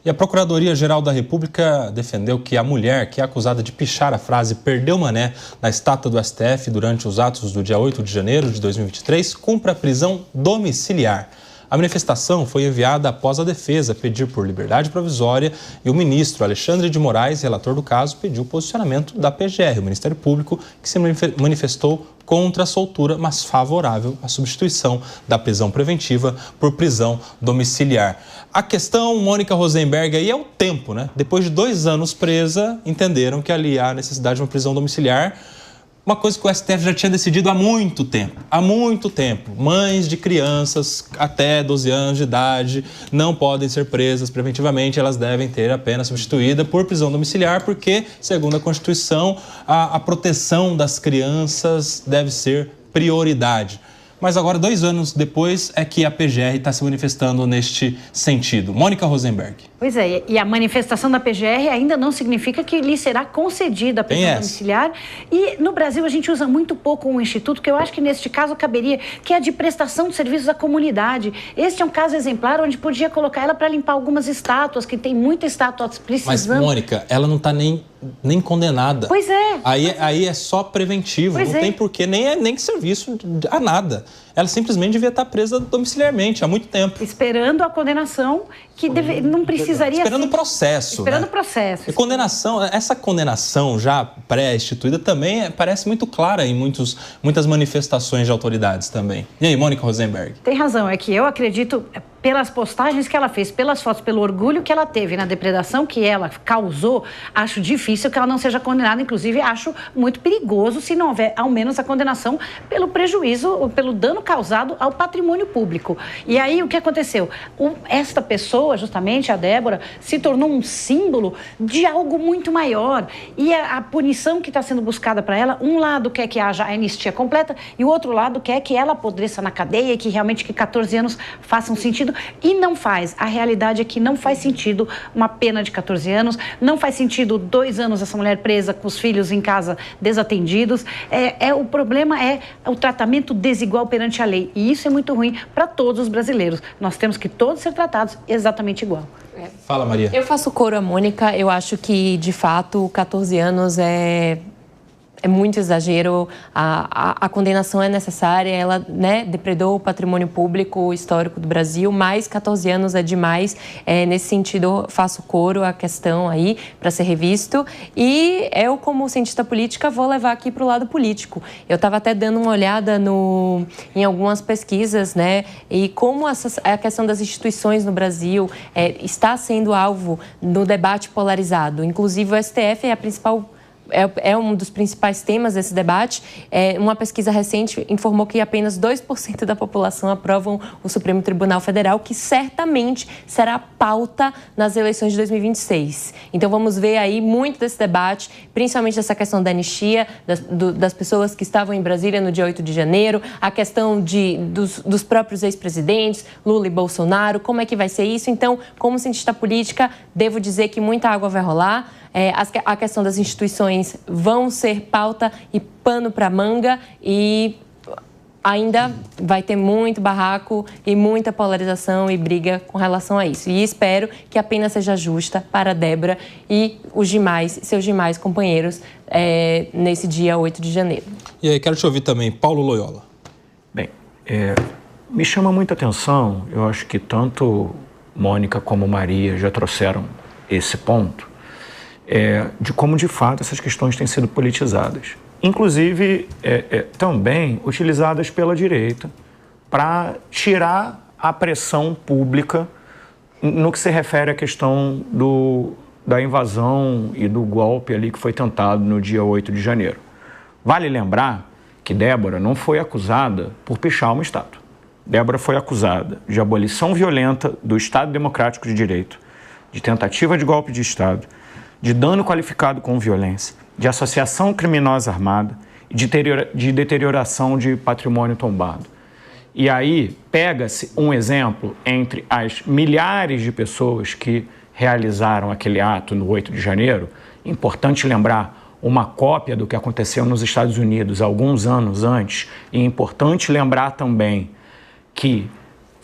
E a Procuradoria-Geral da República defendeu que a mulher que é acusada de pichar a frase "perdeu mané" na estátua do STF durante os atos do dia 8 de janeiro de 2023 cumpra prisão domiciliar. A manifestação foi enviada após a defesa pedir por liberdade provisória e o ministro Alexandre de Moraes, relator do caso, pediu o posicionamento da PGR, o Ministério Público, que se manifestou contra a soltura, mas favorável à substituição da prisão preventiva por prisão domiciliar. A questão, Mônica Rosenberg, aí é o tempo, né? Depois de 2 anos presa, entenderam que ali há necessidade de uma prisão domiciliar. Uma coisa que o STF já tinha decidido há muito tempo. Há muito tempo. Mães de crianças até 12 anos de idade não podem ser presas preventivamente. Elas devem ter a pena substituída por prisão domiciliar, porque, segundo a Constituição, a proteção das crianças deve ser prioridade. Mas agora, 2 anos depois, é que a PGR está se manifestando neste sentido. Mônica Rosenberg. Pois é, e a manifestação da PGR ainda não significa que lhe será concedida a prisão domiciliar. E no Brasil a gente usa muito pouco um instituto que eu acho que neste caso caberia, que é a de prestação de serviços à comunidade. Este é um caso exemplar onde podia colocar ela para limpar algumas estátuas, que tem muitas estátuas precisando. Mas, Mônica, ela não está nem condenada. Pois é. Aí é só preventivo, não tem porquê nem serviço a nada. Ela simplesmente devia estar presa domiciliarmente há muito tempo. Esperando a condenação, que não precisaria... Esperando o processo. Esperando o processo. E essa condenação já pré-instituída também parece muito clara em muitas manifestações de autoridades também. E aí, Mônica Rosenberg? Tem razão, é que eu acredito, pelas postagens que ela fez, pelas fotos, pelo orgulho que ela teve na depredação que ela causou, acho difícil que ela não seja condenada. Inclusive, acho muito perigoso se não houver, ao menos, a condenação pelo prejuízo, pelo dano causado ao patrimônio público. E aí, o que aconteceu? Esta pessoa, justamente, a Débora, se tornou um símbolo de algo muito maior. E a punição que está sendo buscada para ela, um lado quer que haja a anistia completa e o outro lado quer que ela apodreça na cadeia e que realmente 14 anos façam sentido. E não faz. A realidade é que não faz sentido uma pena de 14 anos, não faz sentido 2 anos essa mulher presa com os filhos em casa desatendidos. O problema é o tratamento desigual perante a lei. E isso é muito ruim para todos os brasileiros. Nós temos que todos ser tratados exatamente igual. Fala, Maria. Eu faço coro a Mônica. Eu acho que, de fato, 14 anos é muito exagero, a condenação é necessária, ela depredou o patrimônio público histórico do Brasil, mas 14 anos é demais. Nesse sentido, faço coro à questão aí para ser revisto. E eu, como cientista política, vou levar aqui para o lado político. Eu estava até dando uma olhada em algumas pesquisas, e como a questão das instituições no Brasil está sendo alvo do debate polarizado. Inclusive, o STF é a principal... É um dos principais temas desse debate. Uma pesquisa recente informou que apenas 2% da população aprovam o Supremo Tribunal Federal, que certamente será pauta nas eleições de 2026. Então, vamos ver aí muito desse debate, principalmente dessa questão da anistia, das pessoas que estavam em Brasília no dia 8 de janeiro, a questão dos próprios ex-presidentes, Lula e Bolsonaro, como é que vai ser isso? Então, como cientista política, devo dizer que muita água vai rolar. A questão das instituições vão ser pauta e pano para manga e ainda vai ter muito barraco e muita polarização e briga com relação a isso. E espero que a pena seja justa para a Débora e seus demais companheiros nesse dia 8 de janeiro. E aí, quero te ouvir também, Paulo Loyola. Bem, me chama muita atenção, eu acho que tanto Mônica como Maria já trouxeram esse ponto, de como, de fato, essas questões têm sido politizadas. Inclusive, também utilizadas pela direita para tirar a pressão pública no que se refere à questão da invasão e do golpe ali que foi tentado no dia 8 de janeiro. Vale lembrar que Débora não foi acusada por pichar uma estátua. Débora foi acusada de abolição violenta do Estado Democrático de Direito, de tentativa de golpe de Estado, de dano qualificado com violência, de associação criminosa armada e de deterioração de patrimônio tombado. E aí pega-se um exemplo entre as milhares de pessoas que realizaram aquele ato no 8 de janeiro. Importante lembrar uma cópia do que aconteceu nos Estados Unidos alguns anos antes, e importante lembrar também que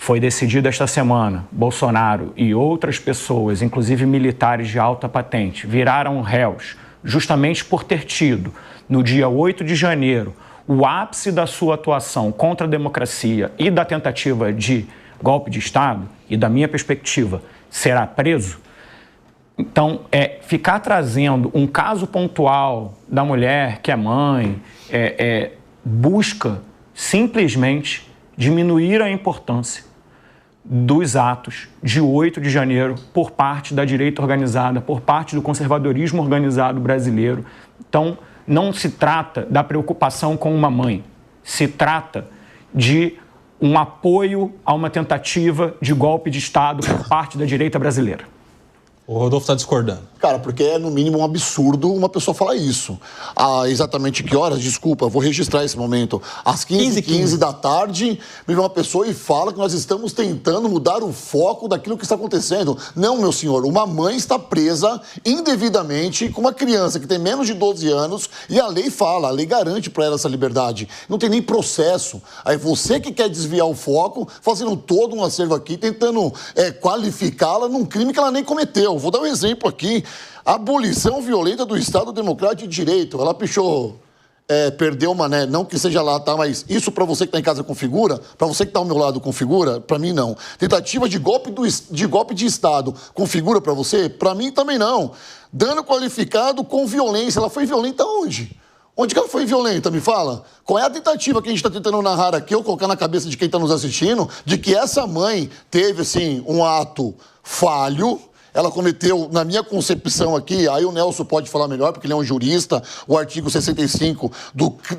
foi decidido esta semana, Bolsonaro e outras pessoas, inclusive militares de alta patente, viraram réus justamente por ter tido, no dia 8 de janeiro, o ápice da sua atuação contra a democracia e da tentativa de golpe de Estado, e da minha perspectiva, será preso. Então, ficar trazendo um caso pontual da mulher que é mãe, busca simplesmente diminuir a importância dos atos de 8 de janeiro por parte da direita organizada, por parte do conservadorismo organizado brasileiro. Então, não se trata da preocupação com uma mãe, se trata de um apoio a uma tentativa de golpe de Estado por parte da direita brasileira. O Rodolfo está discordando. Cara, porque é no mínimo um absurdo uma pessoa falar isso. Exatamente que horas? Desculpa, vou registrar esse momento. Às 15h15 da tarde, me vem uma pessoa e fala que nós estamos tentando mudar o foco daquilo que está acontecendo. Não, meu senhor, uma mãe está presa indevidamente com uma criança que tem menos de 12 anos e a lei fala, a lei garante para ela essa liberdade. Não tem nem processo. Aí você que quer desviar o foco, fazendo todo um acervo aqui, tentando qualificá-la num crime que ela nem cometeu. Vou dar um exemplo aqui. Abolição violenta do Estado Democrático de Direito. Ela pichou, perdeu uma, né? Não que seja lá, tá? Mas isso para você que está em casa configura? Para você que está ao meu lado configura? Para mim, não. Tentativa de golpe de Estado configura para você? Para mim, também não. Dano qualificado com violência. Ela foi violenta onde? Onde que ela foi violenta, me fala? Qual é a tentativa que a gente está tentando narrar aqui, ou colocar na cabeça de quem está nos assistindo, de que essa mãe teve, assim, um ato falho. Ela cometeu, na minha concepção aqui, aí o Nelson pode falar melhor, porque ele é um jurista, o artigo 65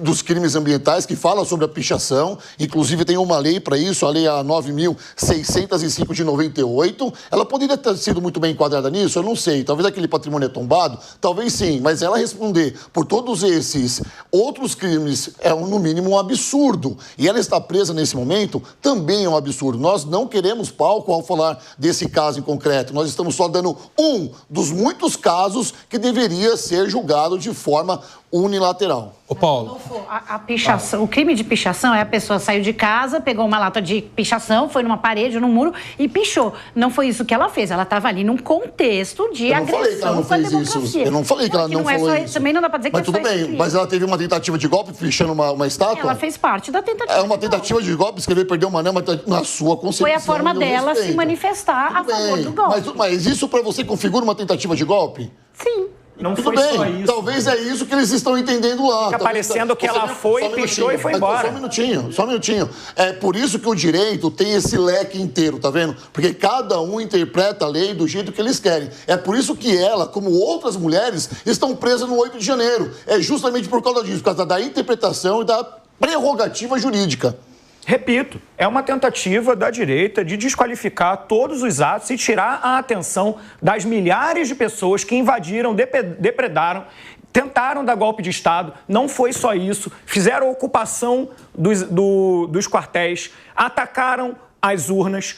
dos crimes ambientais, que fala sobre a pichação. Inclusive tem uma lei para isso, a lei 9.605 de 98. Ela poderia ter sido muito bem enquadrada nisso? Eu não sei. Talvez aquele patrimônio é tombado? Talvez sim. Mas ela responder por todos esses outros crimes é, no mínimo, um absurdo. E ela está presa nesse momento também é um absurdo. Nós não queremos palco ao falar desse caso em concreto. Nós estamos só dando um dos muitos casos que deveria ser julgado de forma unilateral. Ô, Paulo. A pichação, o crime de pichação é a pessoa saiu de casa, pegou uma lata de pichação, foi numa parede, num muro e pichou. Não foi isso que ela fez. Ela estava ali num contexto de agressão com a democracia. Eu não falei que ela não falou isso. Também não dá para dizer que mas tudo bem, mas ela teve uma tentativa de golpe pichando uma estátua? Ela fez parte da tentativa. É uma tentativa de golpe, escrever perder uma anel, na sua concepção. Foi a forma dela se manifestar a favor do golpe. Mas isso para você configura uma tentativa de golpe? Sim. Não Tudo foi bem, só isso. Talvez é isso que eles estão entendendo lá. Fica parecendo que ela foi, pichou e foi embora. Só um minutinho. É por isso que o direito tem esse leque inteiro, tá vendo? Porque cada um interpreta a lei do jeito que eles querem. É por isso que ela, como outras mulheres, estão presas no 8 de janeiro. É justamente por causa disso, por causa da interpretação e da prerrogativa jurídica. Repito, é uma tentativa da direita de desqualificar todos os atos e tirar a atenção das milhares de pessoas que invadiram, depredaram, tentaram dar golpe de Estado. Não foi só isso, fizeram ocupação dos quartéis, atacaram as urnas,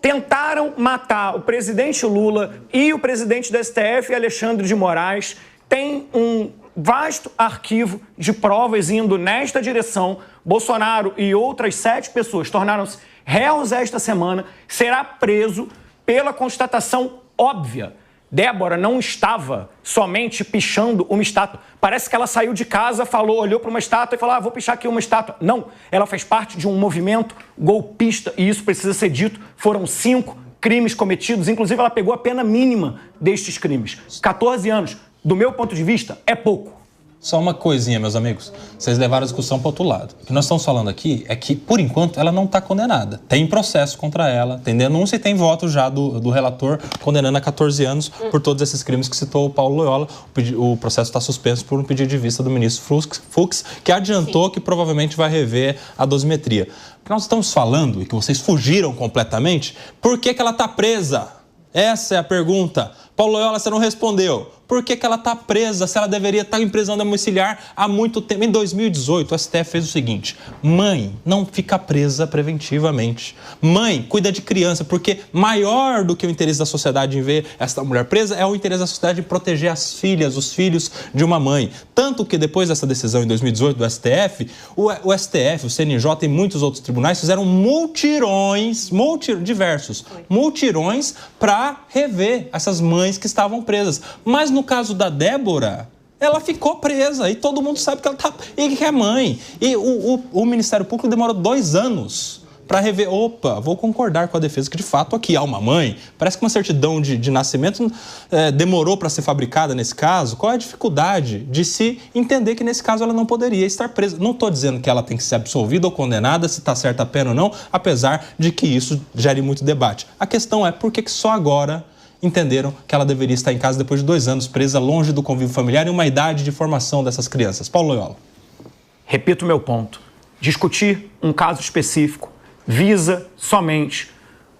tentaram matar o presidente Lula e o presidente do STF, Alexandre de Moraes. Tem um vasto arquivo de provas indo nesta direção. Bolsonaro e outras 7 pessoas tornaram-se réus esta semana. Será preso pela constatação óbvia. Débora não estava somente pichando uma estátua. Parece que ela saiu de casa, olhou para uma estátua e falou, vou pichar aqui uma estátua. Não, ela fez parte de um movimento golpista e isso precisa ser dito. Foram 5 crimes cometidos, inclusive ela pegou a pena mínima destes crimes. 14 anos. Do meu ponto de vista, é pouco. Só uma coisinha, meus amigos. Vocês levaram a discussão para outro lado. O que nós estamos falando aqui é que, por enquanto, ela não está condenada. Tem processo contra ela, tem denúncia e tem voto já do relator condenando a 14 anos por todos esses crimes que citou o Paulo Loyola. O processo está suspenso por um pedido de vista do ministro Fux, que adiantou que provavelmente vai rever a dosimetria. O que nós estamos falando, e que vocês fugiram completamente, por que ela está presa? Essa é a pergunta. Paulo Loyola, você não respondeu. Por que ela está presa, se ela deveria estar em prisão domiciliar há muito tempo? Em 2018, o STF fez o seguinte: mãe não fica presa preventivamente. Mãe cuida de criança, porque maior do que o interesse da sociedade em ver essa mulher presa é o interesse da sociedade em proteger as filhas, os filhos de uma mãe. Tanto que depois dessa decisão em 2018 do STF, o STF, o CNJ e muitos outros tribunais fizeram multirões para rever essas mães que estavam presas. Mas no caso da Débora, ela ficou presa e todo mundo sabe que ela e que é mãe. E o Ministério Público demorou 2 anos para rever. Opa, vou concordar com a defesa que de fato aqui há uma mãe. Parece que uma certidão de nascimento demorou para ser fabricada nesse caso. Qual é a dificuldade de se entender que nesse caso ela não poderia estar presa? Não estou dizendo que ela tem que ser absolvida ou condenada, se está certa a pena ou não, apesar de que isso gere muito debate. A questão é por que só agora entenderam que ela deveria estar em casa depois de 2 anos presa, longe do convívio familiar e uma idade de formação dessas crianças. Paulo Loyola. Repito o meu ponto. Discutir um caso específico visa somente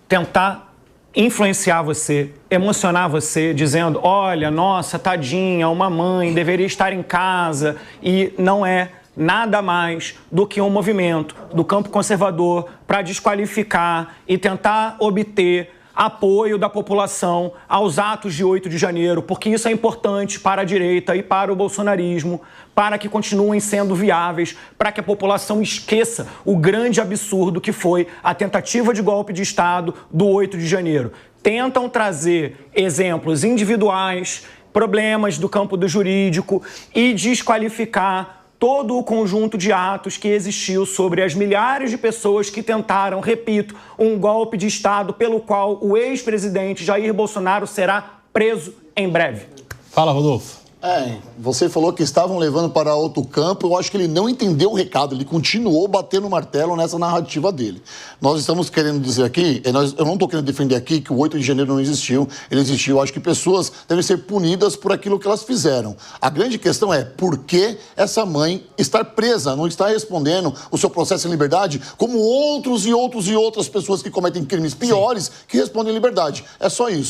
tentar influenciar você, emocionar você, dizendo, olha, nossa, tadinha, uma mãe deveria estar em casa, e não é nada mais do que um movimento do campo conservador para desqualificar e tentar obter apoio da população aos atos de 8 de janeiro, porque isso é importante para a direita e para o bolsonarismo, para que continuem sendo viáveis, para que a população esqueça o grande absurdo que foi a tentativa de golpe de Estado do 8 de janeiro. Tentam trazer exemplos individuais, problemas do campo do jurídico e desqualificar todo o conjunto de atos que existiu sobre as milhares de pessoas que tentaram, repito, um golpe de Estado pelo qual o ex-presidente Jair Bolsonaro será preso em breve. Fala, Rodolfo. Você falou que estavam levando para outro campo. Eu acho que ele não entendeu o recado. Ele continuou batendo o martelo nessa narrativa dele. Nós estamos querendo dizer aqui, eu não estou querendo defender aqui que o 8 de janeiro não existiu. Ele existiu. Eu acho que pessoas devem ser punidas por aquilo que elas fizeram. A grande questão é por que essa mãe está presa, não está respondendo o seu processo em liberdade, como outros e outras pessoas que cometem crimes piores que respondem em liberdade. É só isso.